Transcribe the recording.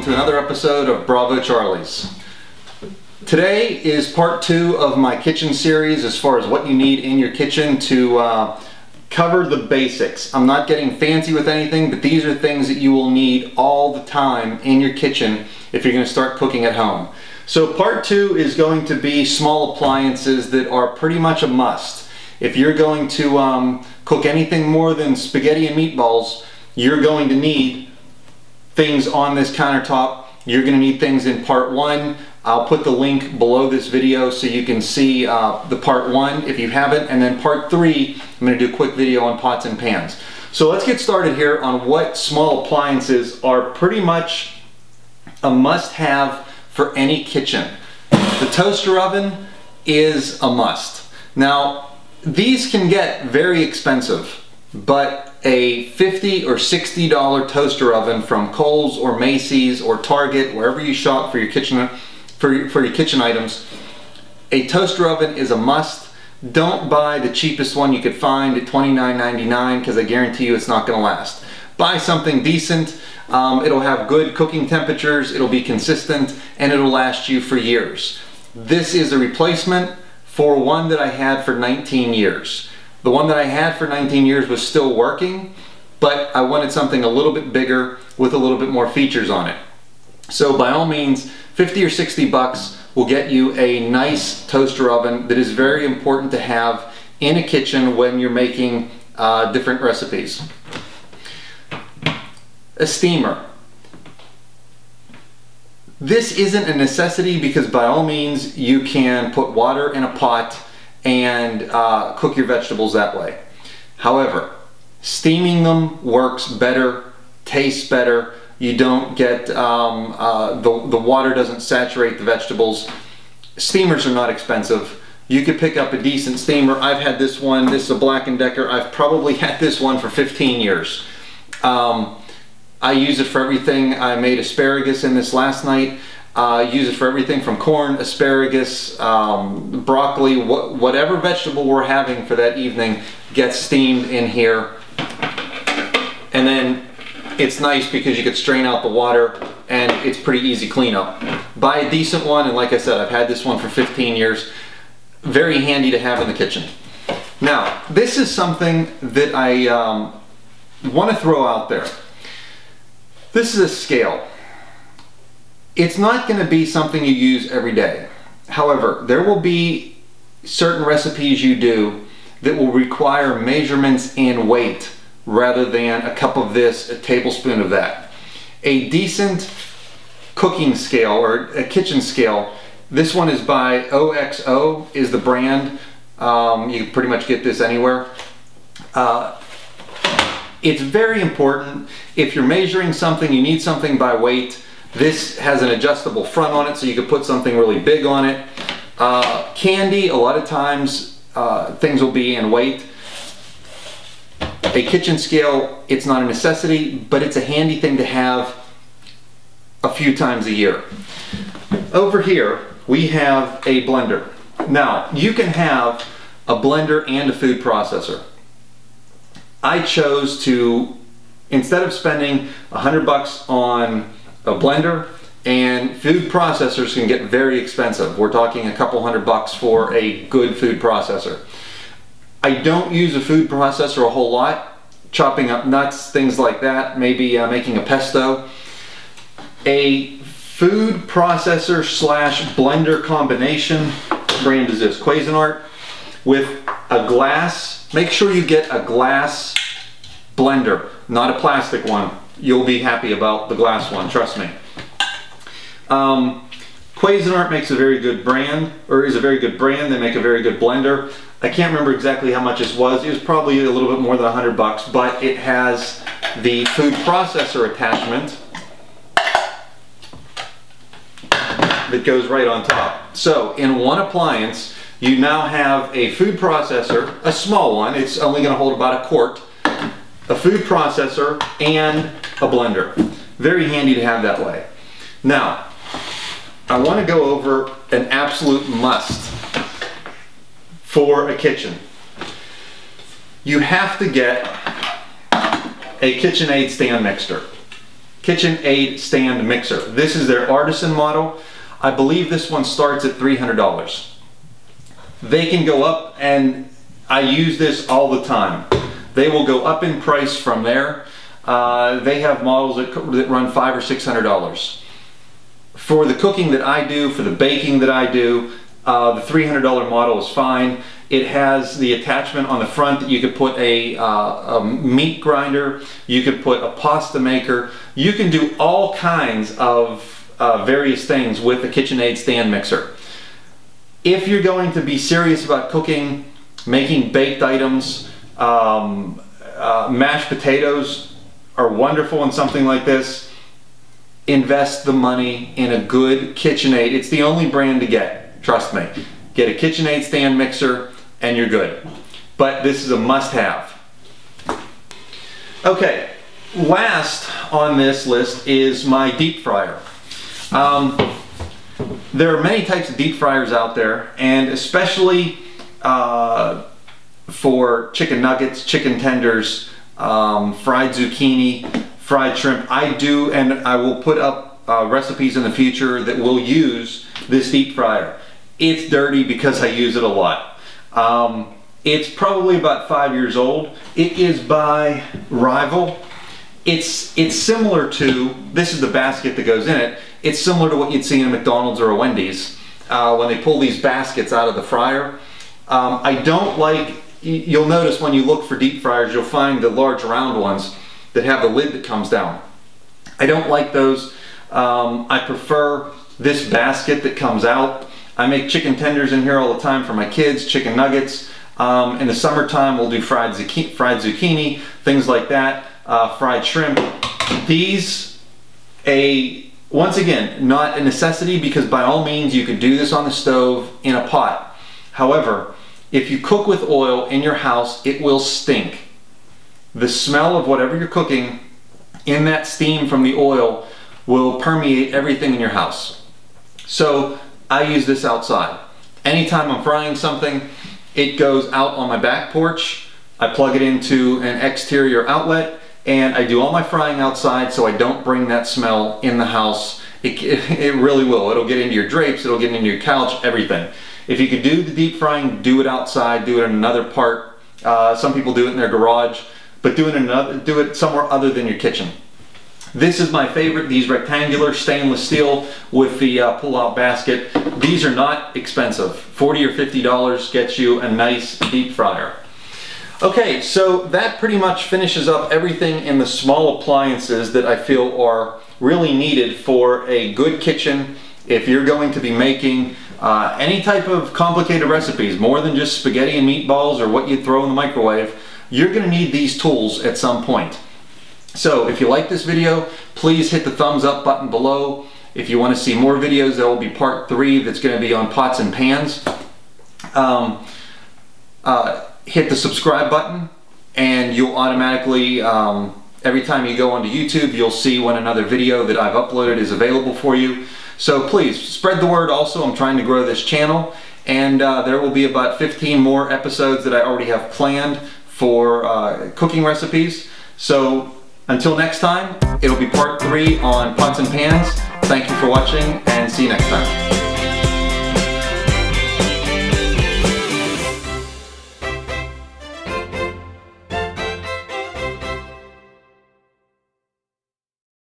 to another episode of Bravo Charlie's. Today is part 2 of my kitchen series as far as what you need in your kitchen to cover the basics. I'm not getting fancy with anything, but these are things that you will need all the time in your kitchen if you're going to start cooking at home. So part 2 is going to be small appliances that are pretty much a must. If you're going to cook anything more than spaghetti and meatballs, you're going to need things on this countertop. You're going to need things in part 1. I'll put the link below this video so you can see the part 1 if you haven't, and then part 3 I'm going to do a quick video on pots and pans. So let's get started here on what small appliances are pretty much a must-have for any kitchen. The toaster oven is a must. Now these can get very expensive, but a $50 or $60 toaster oven from Kohl's or Macy's or Target, wherever you shop for your kitchen for your kitchen items, a toaster oven is a must. Don't buy the cheapest one you could find at $29.99 because I guarantee you it's not going to last. Buy something decent. It'll have good cooking temperatures, it'll be consistent, and it'll last you for years. This is a replacement for one that I had for 19 years. The one that I had for 19 years was still working, but I wanted something a little bit bigger with a little bit more features on it. So by all means, 50 or 60 bucks will get you a nice toaster oven that is very important to have in a kitchen when you're making different recipes. A steamer. This isn't a necessity because by all means you can put water in a pot and cook your vegetables that way. However, steaming them works better, tastes better. You don't get, the water doesn't saturate the vegetables. Steamers are not expensive. You could pick up a decent steamer. I've had this one. This is a Black & Decker. I've probably had this one for 15 years. I use it for everything. I made asparagus in this last night. Use it for everything from corn, asparagus, broccoli, whatever vegetable we're having for that evening gets steamed in here. And then it's nice because you could strain out the water and it's pretty easy cleanup. Buy a decent one, and like I said, I've had this one for 15 years. Very handy to have in the kitchen. Now, this is something that I want to throw out there. This is a scale. It's not going to be something you use every day. However, there will be certain recipes you do that will require measurements in weight rather than a cup of this, a tablespoon of that. A decent cooking scale or a kitchen scale, this one is by OXO is the brand. You can pretty much get this anywhere. It's very important if you're measuring something, you need something by weight. This has an adjustable front on it so you can put something really big on it. Candy, a lot of times things will be in weight. A kitchen scale, it's not a necessity, but it's a handy thing to have a few times a year. Over here, we have a blender. Now, you can have a blender and a food processor. I chose to, instead of spending 100 bucks on a blender, and food processors can get very expensive. We're talking a couple $100 for a good food processor. I don't use a food processor a whole lot, chopping up nuts, things like that, maybe making a pesto. A food processor slash blender combination, what brand is this? Cuisinart, with a glass. Make sure you get a glass blender, not a plastic one. You'll be happy about the glass one, trust me. Cuisinart makes a very good brand, or is a very good brand. They make a very good blender. I can't remember exactly how much this was. It was probably a little bit more than 100 bucks, but it has the food processor attachment that goes right on top. So in one appliance, you now have a food processor, a small one. It's only going to hold about a quart. A food processor and a blender. Very handy to have that way. Now, I want to go over an absolute must for a kitchen. You have to get a Kitchenaid stand mixer. Kitchenaid stand mixer. This is their artisan model. I believe this one starts at $300. They can go up, and I use this all the time. They will go up in price from there. They have models that run $500 or $600. For the cooking that I do, for the baking that I do, the $300 model is fine. It has the attachment on the front that you could put a meat grinder, you could put a pasta maker, you can do all kinds of various things with the Kitchenaid stand mixer. If you're going to be serious about cooking, making baked items, mashed potatoes are wonderful in something like this. Invest the money in a good Kitchenaid. It's the only brand to get, trust me. Get a Kitchenaid stand mixer and you're good. But this is a must-have. Okay, last on this list is my deep fryer. There are many types of deep fryers out there, and especially for chicken nuggets, chicken tenders, fried zucchini, fried shrimp. I do, and I will put up recipes in the future that will use this deep fryer. It's dirty because I use it a lot. It's probably about 5 years old. It is by Rival. It's similar to, this is the basket that goes in it. It's similar to what you'd see in a McDonald's or a Wendy's when they pull these baskets out of the fryer. I don't like, you'll notice when you look for deep fryers, you'll find the large round ones that have the lid that comes down. I don't like those. I prefer this basket that comes out. I make chicken tenders in here all the time for my kids, chicken nuggets. In the summertime, we'll do fried zucchini, things like that, fried shrimp. These, once again, not a necessity, because by all means you could do this on the stove in a pot. However, if you cook with oil in your house, it will stink. The smell of whatever you're cooking in that steam from the oil will permeate everything in your house. So I use this outside. Anytime I'm frying something, it goes out on my back porch. I plug it into an exterior outlet, and I do all my frying outside so I don't bring that smell in the house. It really will. It'll get into your drapes, it'll get into your couch, everything. If you could do the deep frying, do it outside, do it in another part. Some people do it in their garage, but do it somewhere other than your kitchen. This is my favorite, these rectangular stainless steel with the pull-out basket. These are not expensive. $40 or $50 gets you a nice deep fryer. Okay, so that pretty much finishes up everything in the small appliances that I feel are really needed for a good kitchen. If you're going to be making any type of complicated recipes, more than just spaghetti and meatballs or what you'd throw in the microwave, you're going to need these tools at some point. So if you like this video, please hit the thumbs up button below. If you want to see more videos, there will be part 3 that's going to be on pots and pans. Hit the subscribe button and you'll automatically, every time you go onto YouTube, you'll see when another video that I've uploaded is available for you. So please spread the word. Also, I'm trying to grow this channel, and there will be about 15 more episodes that I already have planned for cooking recipes. So until next time, it'll be part 3 on pots and pans. Thank you for watching, and see you next time.